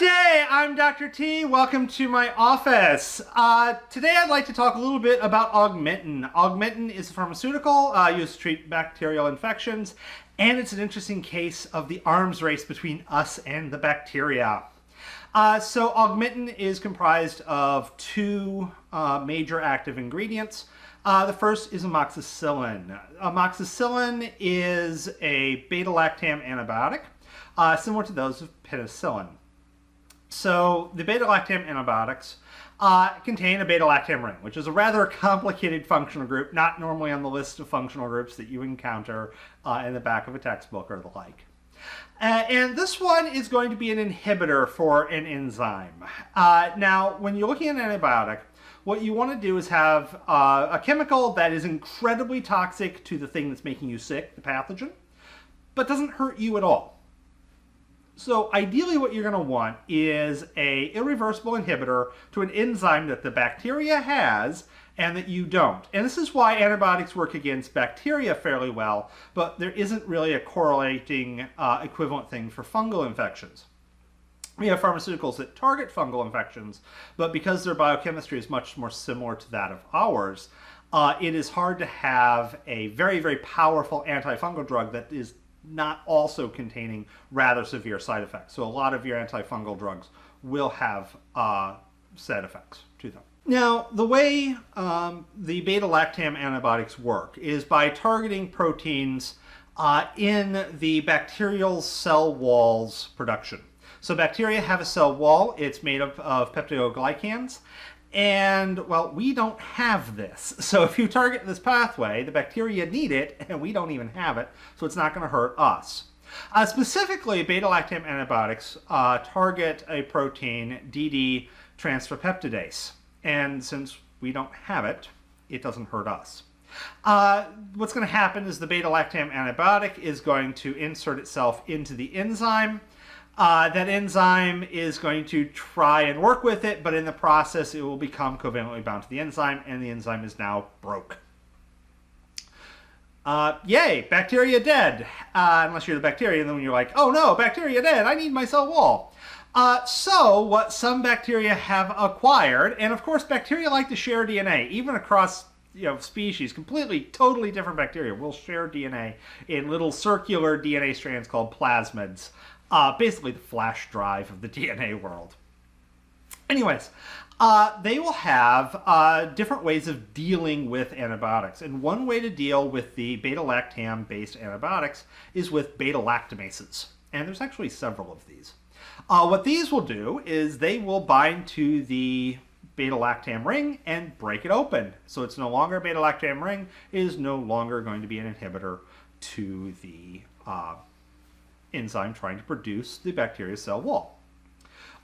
day, I'm Dr. T. Welcome to my office. Today I'd like to talk a little bit about Augmentin. Augmentin is a pharmaceutical used to treat bacterial infections, and it's an interesting case of the arms race between us and the bacteria. So Augmentin is comprised of two major active ingredients. The first is amoxicillin. Amoxicillin is a beta-lactam antibiotic, similar to those of penicillin. So the beta-lactam antibiotics contain a beta-lactam ring, which is a rather complicated functional group, not normally on the list of functional groups that you encounter in the back of a textbook or the like. And this one is going to be an inhibitor for an enzyme. Now, when you're looking at an antibiotic, what you want to do is have a chemical that is incredibly toxic to the thing that's making you sick, the pathogen, but doesn't hurt you at all. So ideally what you're going to want is an irreversible inhibitor to an enzyme that the bacteria has and that you don't. And this is why antibiotics work against bacteria fairly well, but there isn't really a correlating equivalent thing for fungal infections. We have pharmaceuticals that target fungal infections, but because their biochemistry is much more similar to that of ours, it is hard to have a very, very powerful antifungal drug that is not also containing rather severe side effects. So a lot of your antifungal drugs will have side effects to them. Now, the way the beta-lactam antibiotics work is by targeting proteins in the bacterial cell wall's production. So bacteria have a cell wall. It's made up of peptidoglycans. And, well, we don't have this. So if you target this pathway, the bacteria need it, and we don't even have it, so it's not going to hurt us. Specifically, beta-lactam antibiotics target a protein, DD transpeptidase. And since we don't have it, it doesn't hurt us. What's going to happen is the beta-lactam antibiotic is going to insert itself into the enzyme. That enzyme is going to try and work with it, but in the process it will become covalently bound to the enzyme, and the enzyme is now broke. Yay, bacteria dead. Unless you're the bacteria, and then when you're like, oh no, bacteria dead, I need my cell wall. So what some bacteria have acquired, and of course bacteria like to share DNA, even across species, completely, totally different bacteria will share DNA in little circular DNA strands called plasmids. Basically the flash drive of the DNA world. Anyways, they will have different ways of dealing with antibiotics. And one way to deal with the beta-lactam based antibiotics is with beta-lactamases. And there's actually several of these. What these will do is they will bind to the beta-lactam ring and break it open. So it's no longer a beta-lactam ring. It is no longer going to be an inhibitor to the enzyme trying to produce the bacteria cell wall.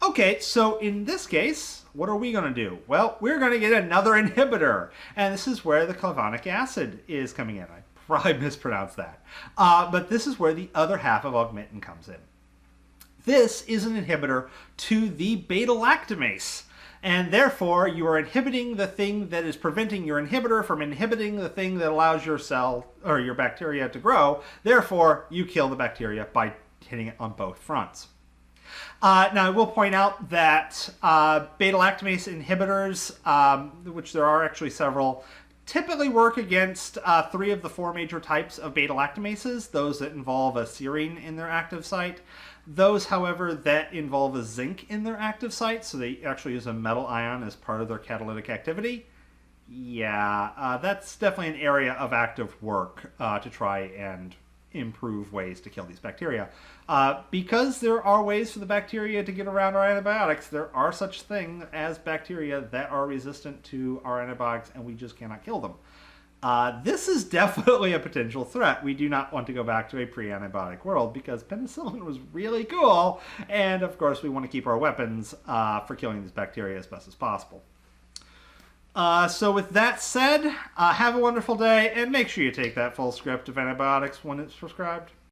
Okay, so in this case, what are we going to do? Well, we're going to get another inhibitor, and this is where the clavonic acid is coming in. I probably mispronounced that. But this is where the other half of Augmentin comes in. This is an inhibitor to the beta-lactamase, and therefore you are inhibiting the thing that is preventing your inhibitor from inhibiting the thing that allows your cell or your bacteria to grow. Therefore, you kill the bacteria by hitting it on both fronts. Now, I will point out that beta-lactamase inhibitors, which there are actually several, typically work against 3 of the 4 major types of beta-lactamases, those that involve a serine in their active site. Those, however, that involve a zinc in their active site, so they actually use a metal ion as part of their catalytic activity. Yeah, that's definitely an area of active work to try and improve ways to kill these bacteria. Because there are ways for the bacteria to get around our antibiotics, there are such things as bacteria that are resistant to our antibiotics, and we just cannot kill them. This is definitely a potential threat. We do not want to go back to a pre-antibiotic world because penicillin was really cool, and of course we want to keep our weapons for killing these bacteria as best as possible. So with that said, have a wonderful day, and make sure you take that full script of antibiotics when it's prescribed.